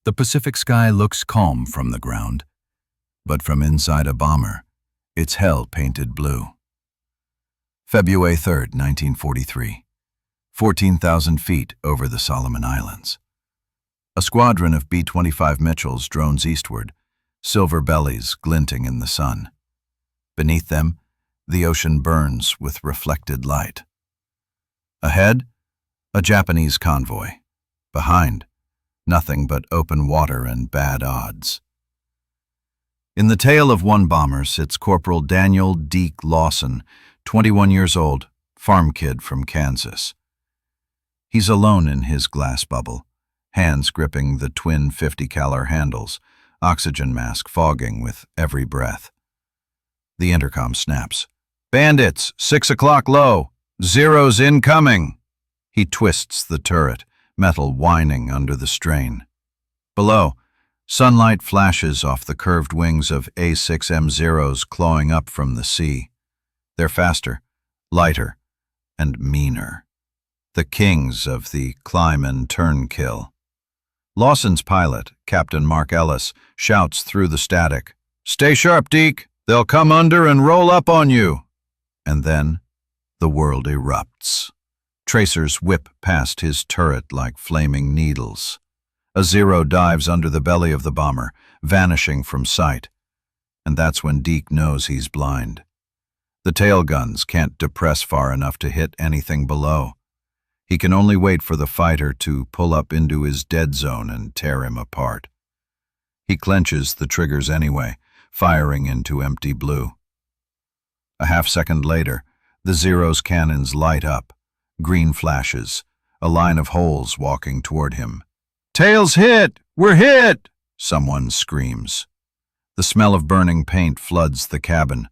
The Pacific sky looks calm from the ground, but from inside a bomber, it's hell painted blue. February 3, 1943, 14,000 feet over the Solomon Islands. A squadron of B-25 Mitchells drones eastward, silver bellies glinting in the sun. Beneath them, the ocean burns with reflected light. Ahead, a Japanese convoy. Behind, nothing but open water and bad odds. In the tail of one bomber sits Corporal Daniel Deke Lawson, 21 years old, farm kid from Kansas. He's alone in his glass bubble, hands gripping the twin 50-cal handles, oxygen mask fogging with every breath. The intercom snaps. "Bandits, 6 o'clock low. Zeros incoming." He twists the turret, metal whining under the strain. Below, sunlight flashes off the curved wings of A6M-Zeros clawing up from the sea. They're faster, lighter, and meaner. The kings of the climb and turn kill. Lawson's pilot, Captain Mark Ellis, shouts through the static, "Stay sharp, Deke. They'll come under and roll up on you." And then, the world erupts. Tracers whip past his turret like flaming needles. A Zero dives under the belly of the bomber, vanishing from sight. And that's when Deke knows he's blind. The tail guns can't depress far enough to hit anything below. He can only wait for the fighter to pull up into his dead zone and tear him apart. He clenches the triggers anyway, firing into empty blue. A half-second later, the Zero's cannons light up. Green flashes, a line of holes walking toward him. "Tails hit! We're hit!" someone screams. The smell of burning paint floods the cabin.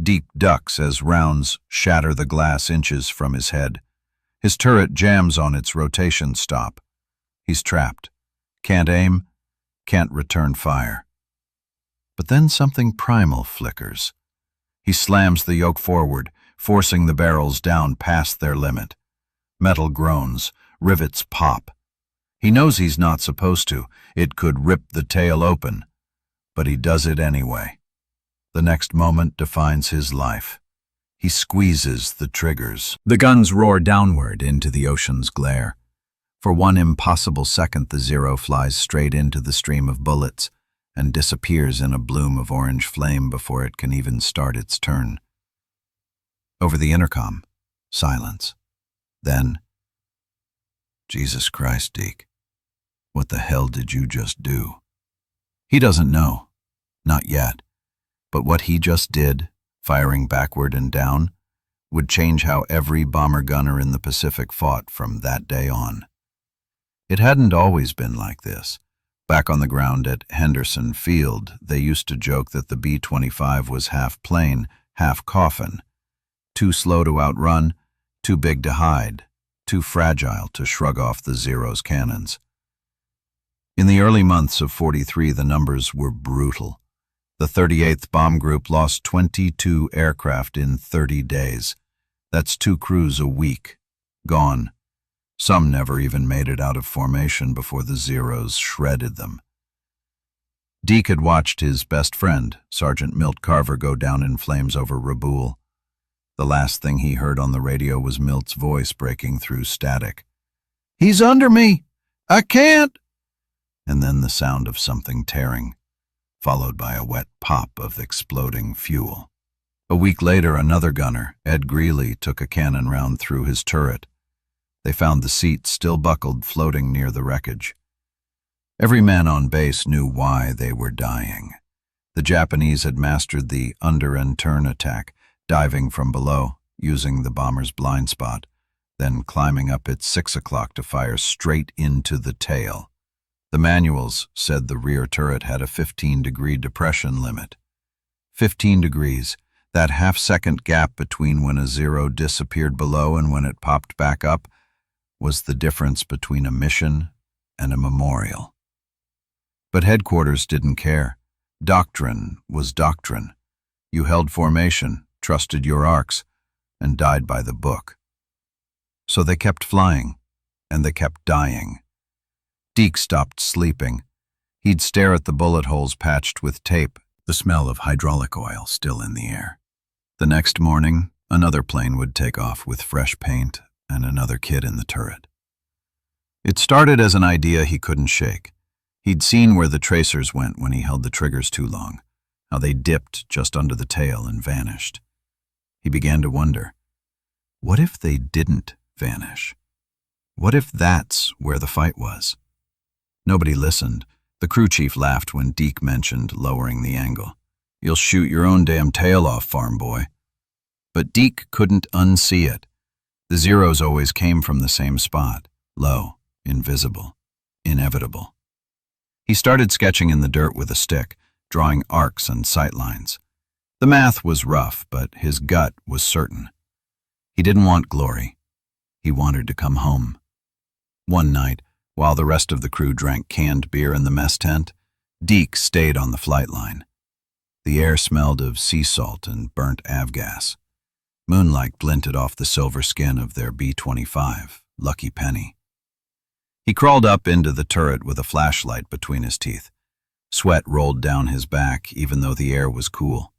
Deke ducks as rounds shatter the glass inches from his head. His turret jams on its rotation stop. He's trapped. Can't aim, can't return fire. But then something primal flickers. He slams the yoke forward, forcing the barrels down past their limit. Metal groans, rivets pop. He knows he's not supposed to. It could rip the tail open. But he does it anyway. The next moment defines his life. He squeezes the triggers. The guns roar downward into the ocean's glare. For one impossible second, the Zero flies straight into the stream of bullets and disappears in a bloom of orange flame before it can even start its turn. Over the intercom, silence. Then, "Jesus Christ, Deke, what the hell did you just do?" He doesn't know, not yet, but what he just did, firing backward and down, would change how every bomber gunner in the Pacific fought from that day on. It hadn't always been like this. Back on the ground at Henderson Field, they used to joke that the B-25 was half plane, half coffin. Too slow to outrun, too big to hide, too fragile to shrug off the Zero's cannons. In the early months of '43, the numbers were brutal. The 38th Bomb Group lost 22 aircraft in 30 days. That's 2 crews a week. Gone. Some never even made it out of formation before the Zeros shredded them. Deke had watched his best friend, Sergeant Milt Carver, go down in flames over Raboul. The last thing he heard on the radio was Milt's voice breaking through static. "He's under me! I can't!" And then the sound of something tearing, followed by a wet pop of exploding fuel. A week later, another gunner, Ed Greeley, took a cannon round through his turret. They found the seat still buckled, floating near the wreckage. Every man on base knew why they were dying. The Japanese had mastered the under and turn attack, diving from below, using the bomber's blind spot, then climbing up at 6 o'clock to fire straight into the tail. The manuals said the rear turret had a 15-degree depression limit. 15 degrees, that half-second gap between when a Zero disappeared below and when it popped back up, was the difference between a mission and a memorial. But headquarters didn't care. Doctrine was doctrine. You held formation, trusted your arcs, and died by the book. So they kept flying, and they kept dying. Deke stopped sleeping. He'd stare at the bullet holes patched with tape, the smell of hydraulic oil still in the air. The next morning, another plane would take off with fresh paint and another kid in the turret. It started as an idea he couldn't shake. He'd seen where the tracers went when he held the triggers too long, how they dipped just under the tail and vanished. He began to wonder, what if they didn't vanish? What if that's where the fight was? Nobody listened. The crew chief laughed when Deke mentioned lowering the angle. "You'll shoot your own damn tail off, farm boy." But Deke couldn't unsee it. The zeros always came from the same spot, low, invisible, inevitable. He started sketching in the dirt with a stick, drawing arcs and sightlines. The math was rough, but his gut was certain. He didn't want glory. He wanted to come home. One night, while the rest of the crew drank canned beer in the mess tent, Deke stayed on the flight line. The air smelled of sea salt and burnt avgas. Moonlight glinted off the silver skin of their B-25, Lucky Penny. He crawled up into the turret with a flashlight between his teeth. Sweat rolled down his back, even though the air was cool.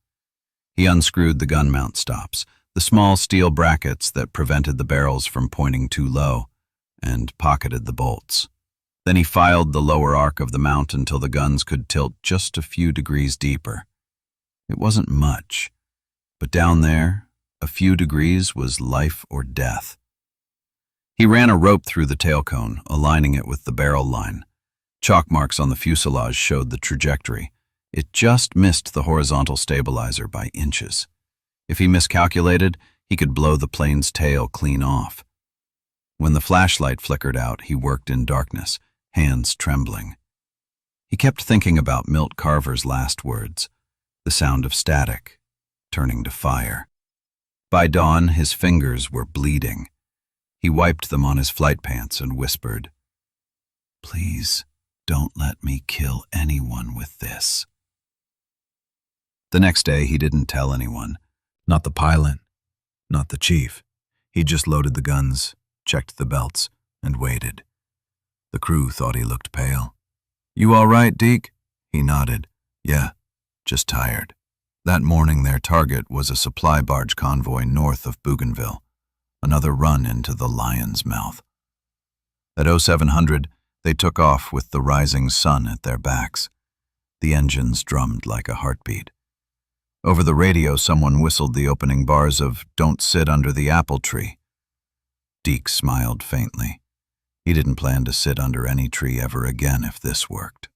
He unscrewed the gun mount stops, the small steel brackets that prevented the barrels from pointing too low, and pocketed the bolts. Then he filed the lower arc of the mount until the guns could tilt just a few degrees deeper. It wasn't much, but down there, a few degrees was life or death. He ran a rope through the tail cone, aligning it with the barrel line. Chalk marks on the fuselage showed the trajectory. It just missed the horizontal stabilizer by inches. If he miscalculated, he could blow the plane's tail clean off. When the flashlight flickered out, he worked in darkness, hands trembling. He kept thinking about Milt Carver's last words, the sound of static, turning to fire. By dawn, his fingers were bleeding. He wiped them on his flight pants and whispered, "Please, don't let me kill anyone with this." The next day, he didn't tell anyone. Not the pilot, not the chief. He just loaded the guns, checked the belts, and waited. The crew thought he looked pale. "You all right, Deke?" He nodded. "Yeah, just tired." That morning, their target was a supply barge convoy north of Bougainville, another run into the lion's mouth. At 0700, they took off with the rising sun at their backs. The engines drummed like a heartbeat. Over the radio, someone whistled the opening bars of "Don't Sit Under the Apple Tree." Deke smiled faintly. He didn't plan to sit under any tree ever again if this worked.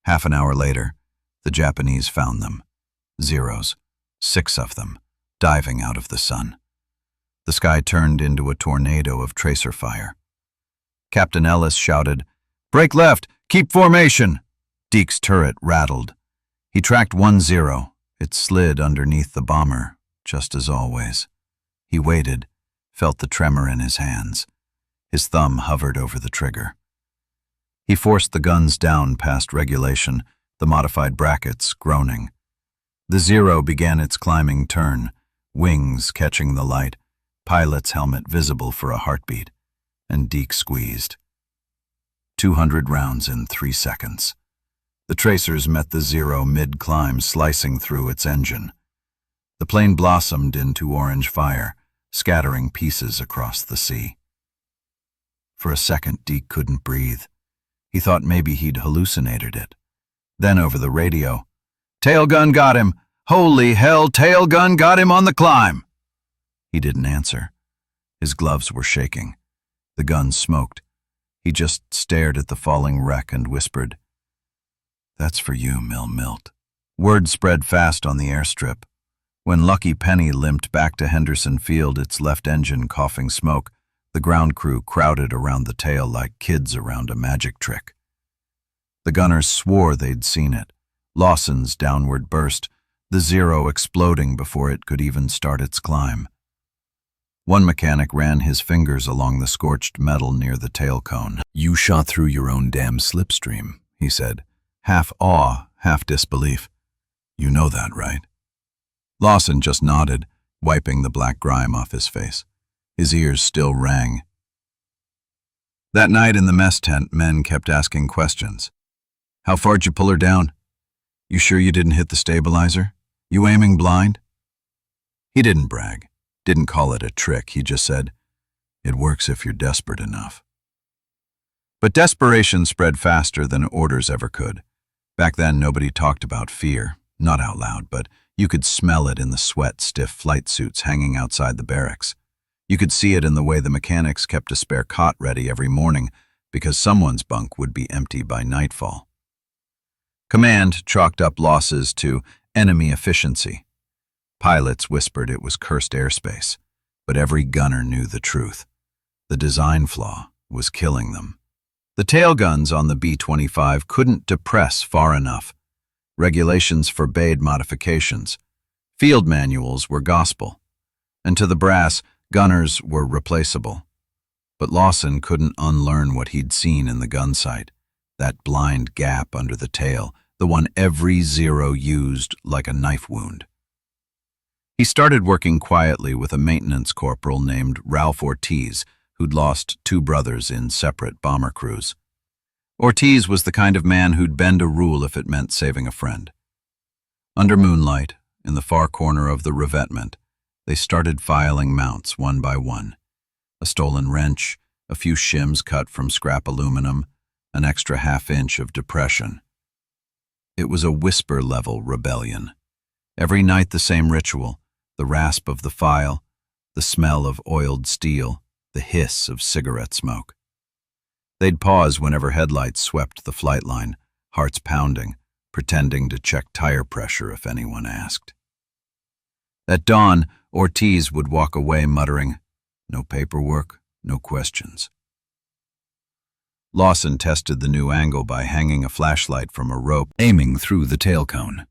Half an hour later, the Japanese found them. Zeros, 6 of them, diving out of the sun. The sky turned into a tornado of tracer fire. Captain Ellis shouted, "Break left! Keep formation!" Deke's turret rattled. He tracked 1 zero. It slid underneath the bomber, just as always. He waited, felt the tremor in his hands. His thumb hovered over the trigger. He forced the guns down past regulation, the modified brackets groaning. The Zero began its climbing turn, wings catching the light, pilot's helmet visible for a heartbeat, and Deke squeezed. 200 rounds in 3 seconds. The tracers met the Zero mid-climb, slicing through its engine. The plane blossomed into orange fire, scattering pieces across the sea. For a second, Deke couldn't breathe. He thought maybe he'd hallucinated it. Then over the radio, "Tail gun got him! Holy hell, tail gun got him on the climb!" He didn't answer. His gloves were shaking. The gun smoked. He just stared at the falling wreck and whispered, "That's for you, Milt." Word spread fast on the airstrip. When Lucky Penny limped back to Henderson Field, its left engine coughing smoke, the ground crew crowded around the tail like kids around a magic trick. The gunners swore they'd seen it. Lawson's downward burst, the Zero exploding before it could even start its climb. One mechanic ran his fingers along the scorched metal near the tail cone. "You shot through your own damn slipstream," he said, half awe, half disbelief. "You know that, right?" Lawson just nodded, wiping the black grime off his face. His ears still rang. That night in the mess tent, men kept asking questions. How far'd you pull her down? You sure you didn't hit the stabilizer? You aiming blind? He didn't brag, didn't call it a trick. He just said, "It works if you're desperate enough." But desperation spread faster than orders ever could. Back then, nobody talked about fear, not out loud, but you could smell it in the sweat-stiff flight suits hanging outside the barracks. You could see it in the way the mechanics kept a spare cot ready every morning because someone's bunk would be empty by nightfall. Command chalked up losses to enemy efficiency. Pilots whispered it was cursed airspace, but every gunner knew the truth. The design flaw was killing them. The tail guns on the B-25 couldn't depress far enough. Regulations forbade modifications. Field manuals were gospel. And to the brass, gunners were replaceable. But Lawson couldn't unlearn what he'd seen in the gun sight, that blind gap under the tail, the one every Zero used like a knife wound. He started working quietly with a maintenance corporal named Ralph Ortiz, who'd lost 2 brothers in separate bomber crews. Ortiz was the kind of man who'd bend a rule if it meant saving a friend. Under moonlight, in the far corner of the revetment, they started filing mounts one by one. A stolen wrench, a few shims cut from scrap aluminum, an extra half-inch of depression. It was a whisper-level rebellion. Every night the same ritual, the rasp of the file, the smell of oiled steel, the hiss of cigarette smoke. They'd pause whenever headlights swept the flight line, hearts pounding, pretending to check tire pressure if anyone asked. At dawn, Ortiz would walk away muttering, "No paperwork, no questions." Lawson tested the new angle by hanging a flashlight from a rope, aiming through the tail cone.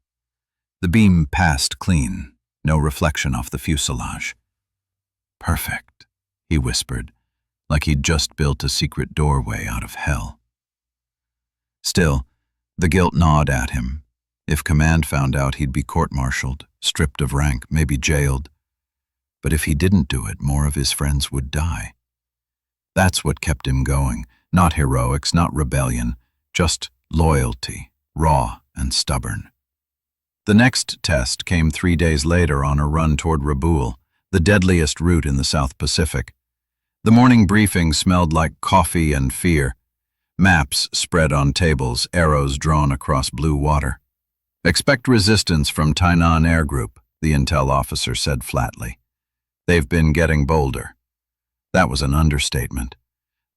The beam passed clean, no reflection off the fuselage. "Perfect," he whispered, like he'd just built a secret doorway out of hell. Still, the guilt gnawed at him. If command found out, he'd be court-martialed, stripped of rank, maybe jailed. But if he didn't do it, more of his friends would die. That's what kept him going. Not heroics, not rebellion, just loyalty, raw and stubborn. The next test came 3 days later on a run toward Rabaul, the deadliest route in the South Pacific. The morning briefing smelled like coffee and fear. Maps spread on tables, arrows drawn across blue water. "Expect resistance from Tainan Air Group," the intel officer said flatly. "They've been getting bolder." That was an understatement.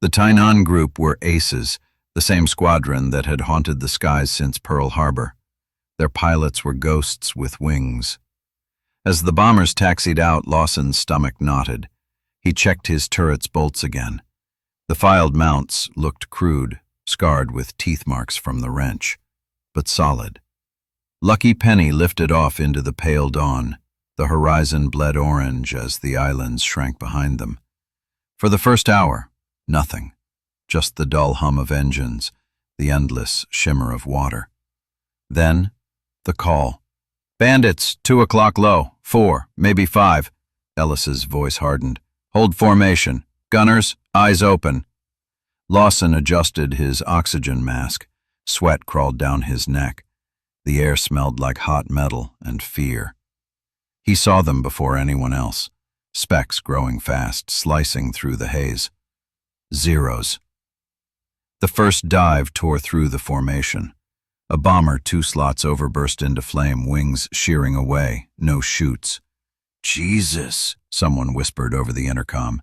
The Tainan Group were aces, the same squadron that had haunted the skies since Pearl Harbor. Their pilots were ghosts with wings. As the bombers taxied out, Lawson's stomach knotted. He checked his turret's bolts again. The filed mounts looked crude, scarred with teeth marks from the wrench, but solid. Lucky Penny lifted off into the pale dawn. The horizon bled orange as the islands shrank behind them. For the first hour, nothing, just the dull hum of engines, the endless shimmer of water. Then, the call. "Bandits, 2 o'clock low, 4, maybe 5. Ellis's voice hardened. "Hold formation. Gunners, eyes open." Lawson adjusted his oxygen mask. Sweat crawled down his neck. The air smelled like hot metal and fear. He saw them before anyone else, specks growing fast, slicing through the haze. Zeros. The first dive tore through the formation. A bomber 2 slots over burst into flame, wings shearing away, no chutes. "Jesus," someone whispered over the intercom.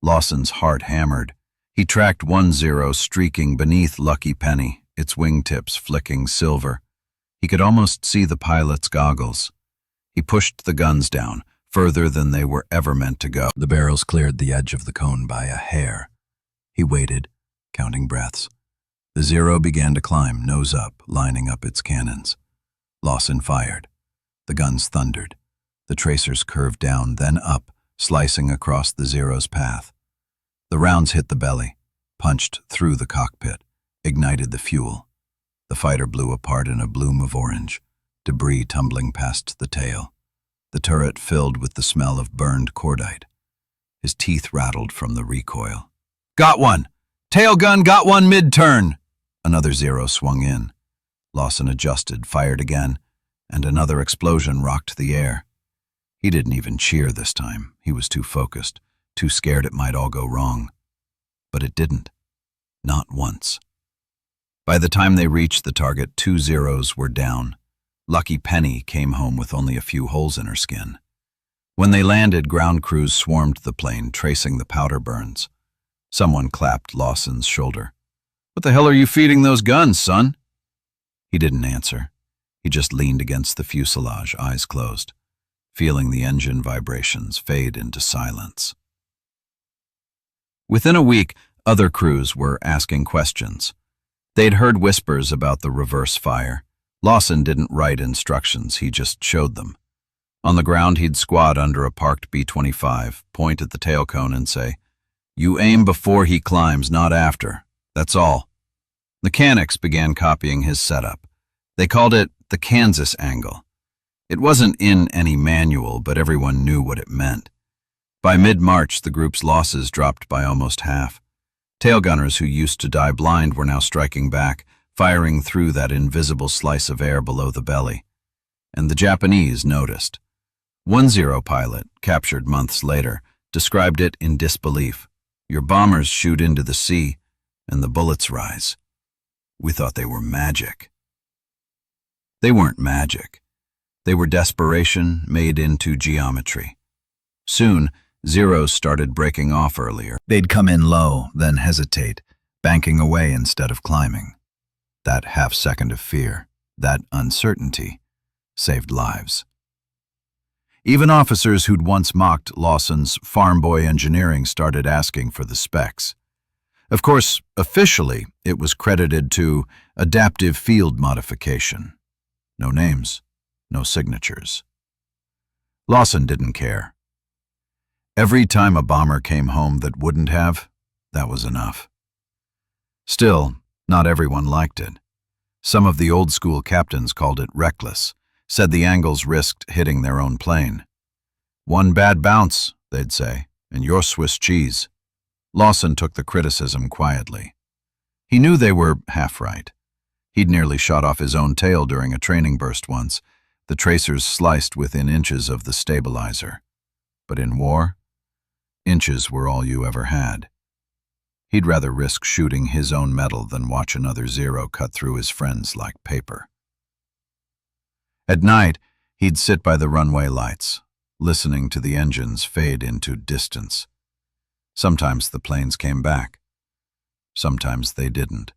Lawson's heart hammered. He tracked 1 Zero streaking beneath Lucky Penny, its wingtips flicking silver. He could almost see the pilot's goggles. He pushed the guns down, further than they were ever meant to go. The barrels cleared the edge of the cone by a hair. He waited, counting breaths. The Zero began to climb, nose up, lining up its cannons. Lawson fired. The guns thundered. The tracers curved down, then up, slicing across the Zero's path. The rounds hit the belly, punched through the cockpit, ignited the fuel. The fighter blew apart in a bloom of orange, debris tumbling past the tail. The turret filled with the smell of burned cordite. His teeth rattled from the recoil. "Got one! Tail gun got one mid-turn!" Another Zero swung in. Lawson adjusted, fired again, and another explosion rocked the air. He didn't even cheer this time. He was too focused, too scared it might all go wrong. But it didn't. Not once. By the time they reached the target, 2 Zeros were down. Lucky Penny came home with only a few holes in her skin. When they landed, ground crews swarmed the plane, tracing the powder burns. Someone clapped Lawson's shoulder. "What the hell are you feeding those guns, son?" He didn't answer. He just leaned against the fuselage, eyes closed, feeling the engine vibrations fade into silence. Within a week, other crews were asking questions. They'd heard whispers about the reverse fire. Lawson didn't write instructions, he just showed them. On the ground, he'd squat under a parked B-25, point at the tail cone and say, "You aim before he climbs, not after. That's all." Mechanics began copying his setup. They called it the Kansas angle. It wasn't in any manual, but everyone knew what it meant. By mid-March, the group's losses dropped by almost half. Tailgunners who used to die blind were now striking back, firing through that invisible slice of air below the belly. And the Japanese noticed. 1 Zero pilot, captured months later, described it in disbelief. "Your bombers shoot into the sea, and the bullets rise. We thought they were magic." They weren't magic. They were desperation made into geometry. Soon, Zeros started breaking off earlier. They'd come in low, then hesitate, banking away instead of climbing. That half-second of fear, that uncertainty, saved lives. Even officers who'd once mocked Lawson's farm boy engineering started asking for the specs. Of course, officially, it was credited to adaptive field modification. No names, no signatures. Lawson didn't care. Every time a bomber came home that wouldn't have, that was enough. Still, not everyone liked it. Some of the old-school captains called it reckless, said the angles risked hitting their own plane. "One bad bounce," they'd say, "and you're Swiss cheese." Lawson took the criticism quietly. He knew they were half right. He'd nearly shot off his own tail during a training burst once, the tracers sliced within inches of the stabilizer. But in war, inches were all you ever had. He'd rather risk shooting his own metal than watch another Zero cut through his friends like paper. At night, he'd sit by the runway lights, listening to the engines fade into distance. Sometimes the planes came back. Sometimes they didn't.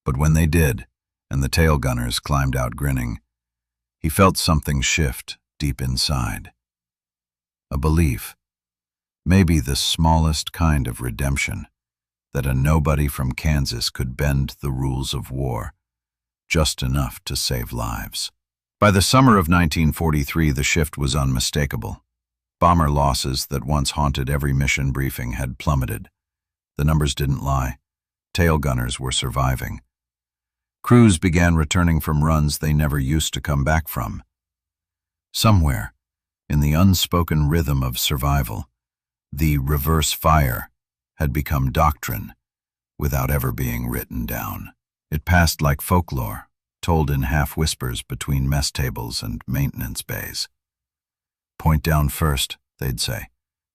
But when they did, and the tail gunners climbed out grinning, he felt something shift deep inside. A belief, maybe the smallest kind of redemption, that a nobody from Kansas could bend the rules of war, just enough to save lives. By the summer of 1943, the shift was unmistakable. Bomber losses that once haunted every mission briefing had plummeted. The numbers didn't lie. Tail gunners were surviving. Crews began returning from runs they never used to come back from. Somewhere, in the unspoken rhythm of survival, the reverse fire had become doctrine without ever being written down. It passed like folklore, told in half-whispers between mess tables and maintenance bays. "Point down first," they'd say.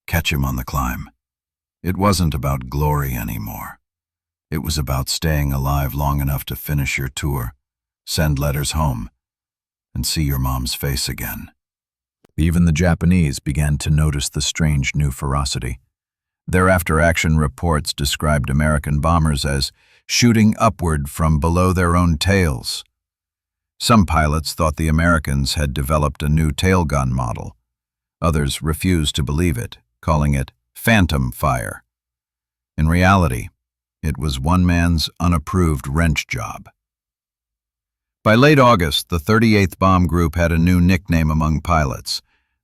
"Catch him on the climb." It wasn't about glory anymore. It was about staying alive long enough to finish your tour, send letters home, and see your mom's face again. Even the Japanese began to notice the strange new ferocity. Their after-action reports described American bombers as shooting upward from below their own tails. Some pilots thought the Americans had developed a new tailgun model. Others refused to believe it, calling it phantom fire. In reality, it was one man's unapproved wrench job. By late August, the 38th Bomb Group had a new nickname among pilots,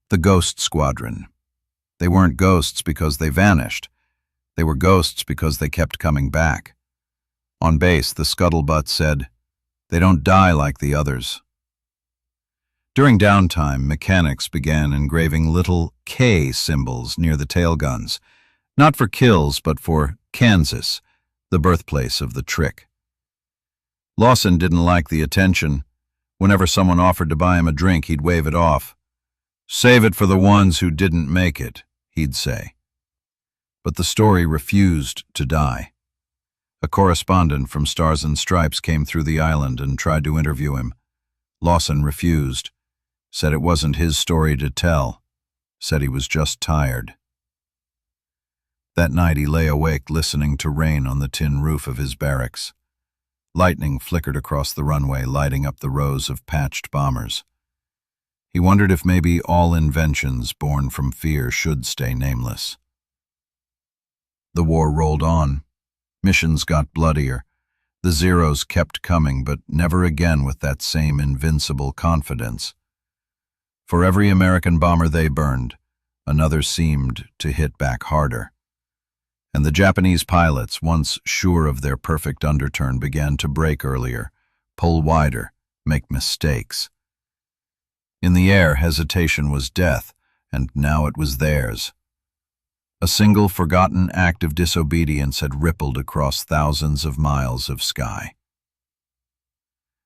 the Ghost Squadron. They weren't ghosts because they vanished. They were ghosts because they kept coming back. On base, the scuttlebutt said, "They don't die like the others." During downtime, mechanics began engraving little K symbols near the tail guns, not for kills but for Kansas, the birthplace of the trick. Lawson didn't like the attention. Whenever someone offered to buy him a drink, he'd wave it off. "Save it for the ones who didn't make it," he'd say. But the story refused to die. A correspondent from Stars and Stripes came through the island and tried to interview him. Lawson refused, said it wasn't his story to tell, said he was just tired. That night he lay awake listening to rain on the tin roof of his barracks. Lightning flickered across the runway, lighting up the rows of patched bombers. He wondered if maybe all inventions born from fear should stay nameless. The war rolled on. Missions got bloodier. The Zeros kept coming, but never again with that same invincible confidence. For every American bomber they burned, another seemed to hit back harder. And the Japanese pilots, once sure of their perfect underturn, began to brake earlier, pull wider, make mistakes. In the air, hesitation was death, and now it was theirs. A single forgotten act of disobedience had rippled across thousands of miles of sky.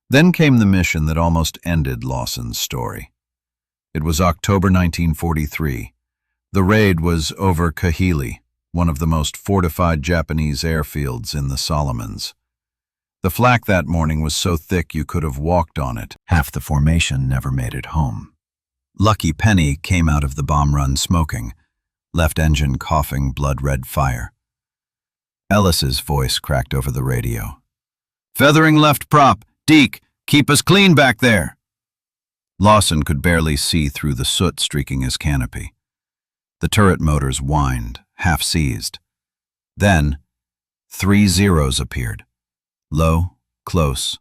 Then came the mission that almost ended Lawson's story. It was October 1943. The raid was over Kahili, one of the most fortified Japanese airfields in the Solomons. The flak that morning was so thick you could have walked on it. Half the formation never made it home. Lucky Penny came out of the bomb run smoking, left engine coughing blood-red fire. Ellis's voice cracked over the radio. "Feathering left prop. Deke, keep us clean back there." Lawson could barely see through the soot streaking his canopy. The turret motors whined, half-seized. Then, 3 Zeros appeared. Low, close,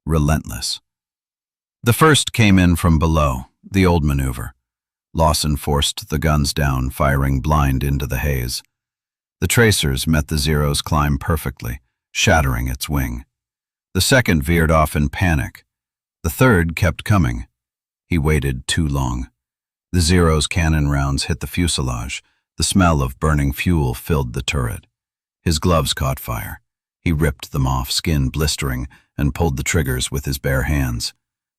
relentless. The first came in from below, the old maneuver. Lawson forced the guns down, firing blind into the haze. The tracers met the Zero's climb perfectly, shattering its wing. The second veered off in panic. The third kept coming. He waited too long. The Zero's cannon rounds hit the fuselage. The smell of burning fuel filled the turret. His gloves caught fire. He ripped them off, skin blistering, and pulled the triggers with his bare hands.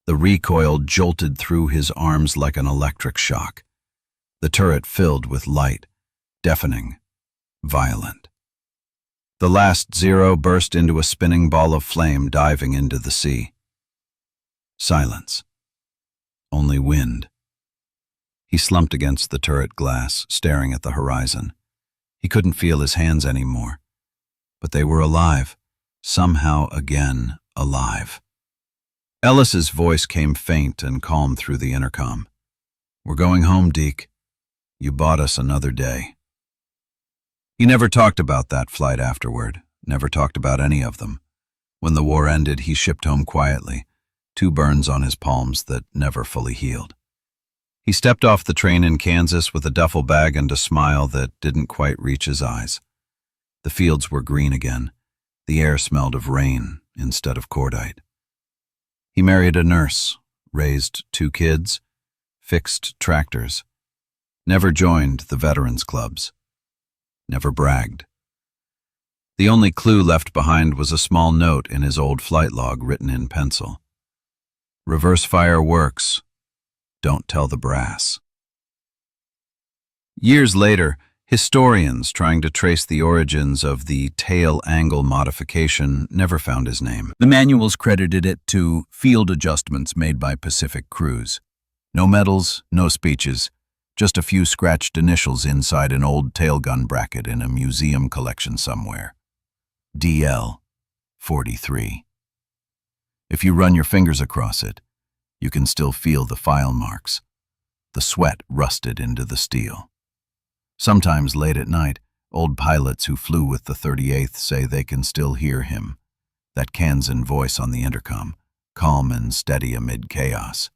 The recoil jolted through his arms like an electric shock. The turret filled with light, deafening, violent. The last Zero burst into a spinning ball of flame, diving into the sea. Silence. Only wind. He slumped against the turret glass, staring at the horizon. He couldn't feel his hands anymore. But they were alive, somehow again alive. Ellis's voice came faint and calm through the intercom. "We're going home, Deke. You bought us another day." He never talked about that flight afterward, never talked about any of them. When the war ended, he shipped home quietly, 2 burns on his palms that never fully healed. He stepped off the train in Kansas with a duffel bag and a smile that didn't quite reach his eyes. The fields were green again. The air smelled of rain instead of cordite. He married a nurse, raised 2 kids, fixed tractors, never joined the veterans clubs, never bragged. The only clue left behind was a small note in his old flight log written in pencil. "Reverse fire works. Don't tell the brass." Years later, historians trying to trace the origins of the tail angle modification never found his name. The manuals credited it to field adjustments made by Pacific crews. No medals, no speeches, just a few scratched initials inside an old tailgun bracket in a museum collection somewhere. DL 43. If you run your fingers across it, you can still feel the file marks. The sweat rusted into the steel. Sometimes late at night, old pilots who flew with the 38th say they can still hear him, that Kansan voice on the intercom, calm and steady amid chaos.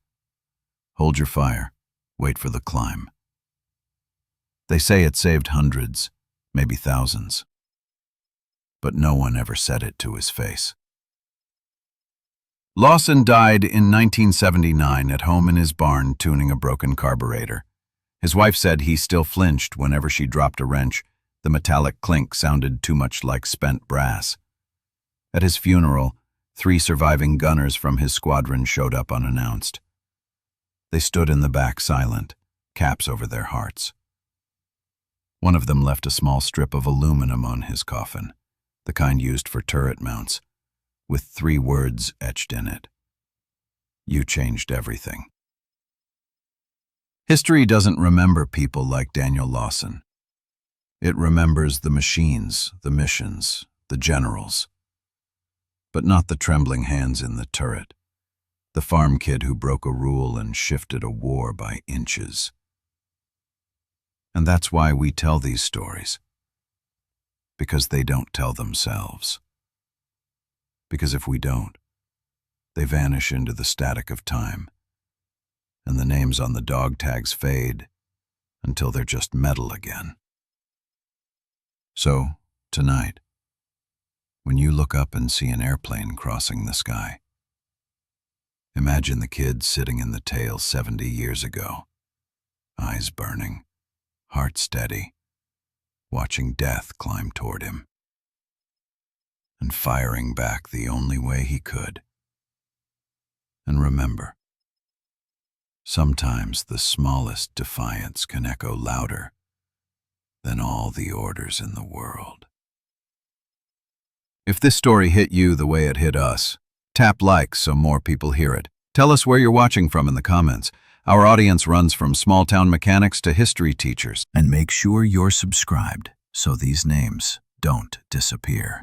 "Hold your fire. Wait for the climb." They say it saved hundreds, maybe thousands. But no one ever said it to his face. Lawson died in 1979 at home in his barn tuning a broken carburetor. His wife said he still flinched whenever she dropped a wrench. The metallic clink sounded too much like spent brass. At his funeral, 3 surviving gunners from his squadron showed up unannounced. They stood in the back silent, caps over their hearts. One of them left a small strip of aluminum on his coffin, the kind used for turret mounts, with 3 words etched in it. You changed everything. History doesn't remember people like Daniel Lawson. It remembers the machines, the missions, the generals, but not the trembling hands in the turret, the farm kid who broke a rule and shifted a war by inches. And that's why we tell these stories, because they don't tell themselves. Because if we don't, they vanish into the static of time, and the names on the dog tags fade until they're just metal again. So, tonight, when you look up and see an airplane crossing the sky, imagine the kid sitting in the tail 70 years ago, eyes burning, heart steady, watching death climb toward him, and firing back the only way he could. And remember, sometimes the smallest defiance can echo louder than all the orders in the world. If this story hit you the way it hit us, tap like so more people hear it. Tell us where you're watching from in the comments. Our audience runs from small-town mechanics to history teachers. And make sure you're subscribed so these names don't disappear.